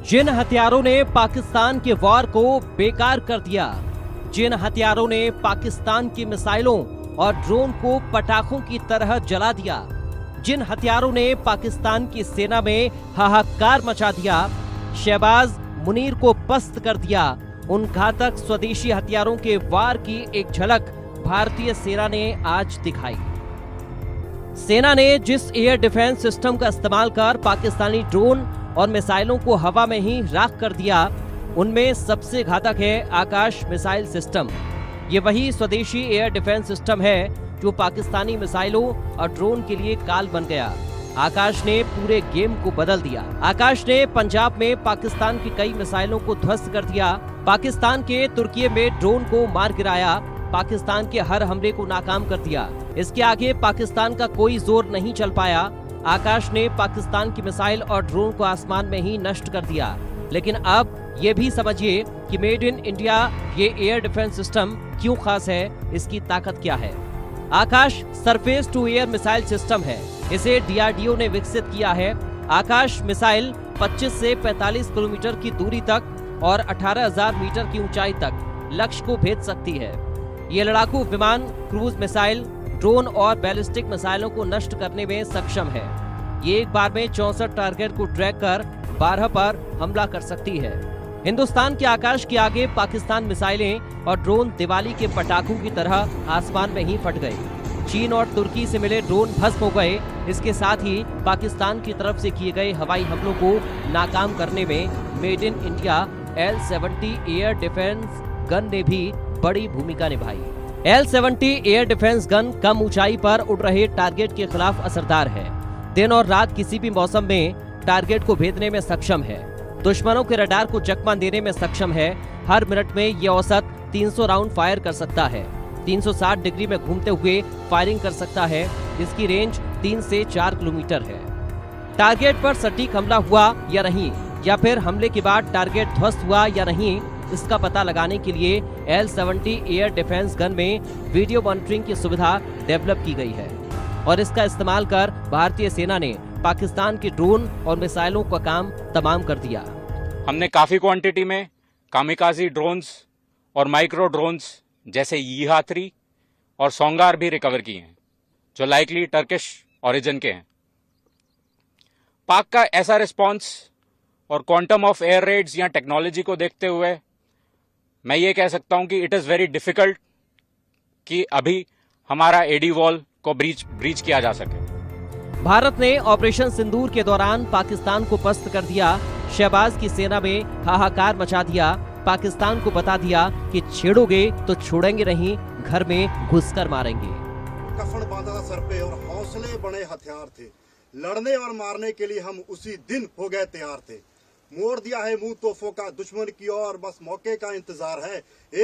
जिन हथियारों ने पाकिस्तान के वार को बेकार कर दिया, जिन हथियारों ने पाकिस्तान की मिसाइलों और ड्रोन को पटाखों की तरह जला दिया, जिन हथियारों ने पाकिस्तान की सेना में हाहाकार मचा दिया, शहबाज मुनीर को पस्त कर दिया, उन घातक स्वदेशी हथियारों के वार की एक झलक भारतीय सेना ने आज दिखाई। सेना ने जिस एयर डिफेंस सिस्टम का इस्तेमाल कर पाकिस्तानी ड्रोन और मिसाइलों को हवा में ही राख कर दिया, उनमें सबसे घातक है आकाश मिसाइल सिस्टम। ये वही स्वदेशी एयर डिफेंस सिस्टम है जो पाकिस्तानी मिसाइलों और ड्रोन के लिए काल बन गया। आकाश ने पूरे गेम को बदल दिया। आकाश ने पंजाब में पाकिस्तान की कई मिसाइलों को ध्वस्त कर दिया, पाकिस्तान के तुर्की में ड्रोन को मार गिराया, पाकिस्तान के हर हमले को नाकाम कर दिया। इसके आगे पाकिस्तान का कोई जोर नहीं चल पाया। आकाश ने पाकिस्तान की मिसाइल और ड्रोन को आसमान में ही नष्ट कर दिया। लेकिन अब ये भी समझिए कि मेड इन इंडिया ये एयर डिफेंस सिस्टम क्यों खास है, इसकी ताकत क्या है। Akash surface to air missile system है। इसे डीआरडीओ ने विकसित किया है। आकाश मिसाइल 25 से 45 किलोमीटर की दूरी तक और 18,000 मीटर की ऊंचाई तक लक्ष्य को भेद सकती है। ये लड़ाकू विमान क्रूज मिसाइल, ड्रोन और बैलिस्टिक मिसाइलों को नष्ट करने में सक्षम है। ये एक बार में 64 टारगेट को ट्रैक कर 12 पर हमला कर सकती है। हिंदुस्तान के आकाश के आगे पाकिस्तान मिसाइलें और ड्रोन दिवाली के पटाखों की तरह आसमान में ही फट गए। चीन और तुर्की से मिले ड्रोन भस्म हो गए। इसके साथ ही पाकिस्तान की तरफ से किए गए हवाई हमलों को नाकाम करने में made in India L-70 air defence gun ने भी बड़ी भूमिका निभाई। L-70 एयर डिफेंस गन कम ऊंचाई पर उड़ रहे टारगेट के खिलाफ असरदार है। दिन और रात किसी भी मौसम में टारगेट को भेदने में सक्षम है। दुश्मनों के रडार को चकमा देने में सक्षम है। हर मिनट में ये औसत 300 राउंड फायर कर सकता है। 360 डिग्री में घूमते हुए फायरिंग कर सकता है। इसकी रेंज 3 से 4 किलोमीटर है। टारगेट पर सटीक हमला हुआ या नहीं, या फिर हमले के बाद टारगेट ध्वस्त हुआ या नहीं, इसका पता लगाने के लिए L-70 एयर डिफेंस गन में वीडियो मॉनिटरिंग की सुविधा डेवलप की गई है और इसका इस्तेमाल कर भारतीय सेना ने पाकिस्तान के ड्रोन और मिसाइलों का काम तमाम कर दिया। हमने काफी क्वांटिटी में कामिकाजी ड्रोन्स और माइक्रो ड्रोन्स जैसे यीहा-3 और सोंगार भी रिकवर किए हैं, जो लाइकली टर्किश ओरिजिन के हैं। पाक का ऐसा रिस्पॉन्स और क्वांटम ऑफ एयर रेड्स या टेक्नोलॉजी को देखते हुए मैं ये कह सकता हूं कि इट इज वेरी डिफिकल्ट कि अभी हमारा एडी वॉल को ब्रीच किया जा सके। भारत ने ऑपरेशन सिंदूर के दौरान पाकिस्तान को पस्त कर दिया। शहबाज की सेना में हाहाकार मचा दिया। पाकिस्तान को बता दिया कि छेड़ोगे तो छोड़ेंगे नहीं, घर में घुसकर मारेंगे। कफन बांधा था सर पे और हौसले बड़े हथियार थे। लड़ने और मारने के लिए हम उसी दिन हो गए तैयार थे। मोड़ दिया है मुंह तोहफों का दुश्मन की ओर, बस मौके का इंतजार है।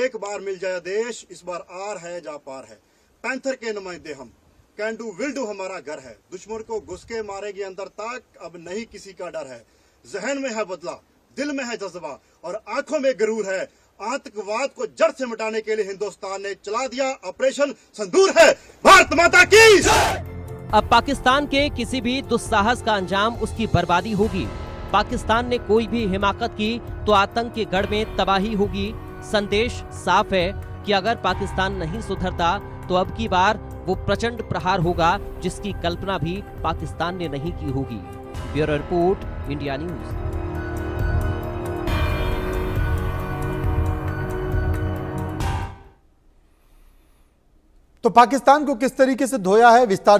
एक बार मिल जाए देश, इस बार आर है जा पार है। पैंथर के नुमाइंदे हम, कैन डू विल डू हमारा घर है। दुश्मन को घुस के मारेगी अंदर तक, अब नहीं किसी का डर है। जहन में है बदला, दिल में है जज्बा और आंखों में गरूर है। आतंकवाद को जड़ से मिटाने के लिए हिंदुस्तान ने चला दिया ऑपरेशन सिंदूर है। भारत माता की। अब पाकिस्तान के किसी भी दुस्साहस का अंजाम उसकी बर्बादी होगी। पाकिस्तान ने कोई भी हिमाकत की तो आतंक के गढ़ में तबाही होगी। संदेश साफ है कि अगर पाकिस्तान नहीं सुधरता तो अब की बार वो प्रचंड प्रहार होगा जिसकी कल्पना भी पाकिस्तान ने नहीं की होगी। Bureau report, India news. तो पाकिस्तान को किस तरीके से धोया है, विस्तार से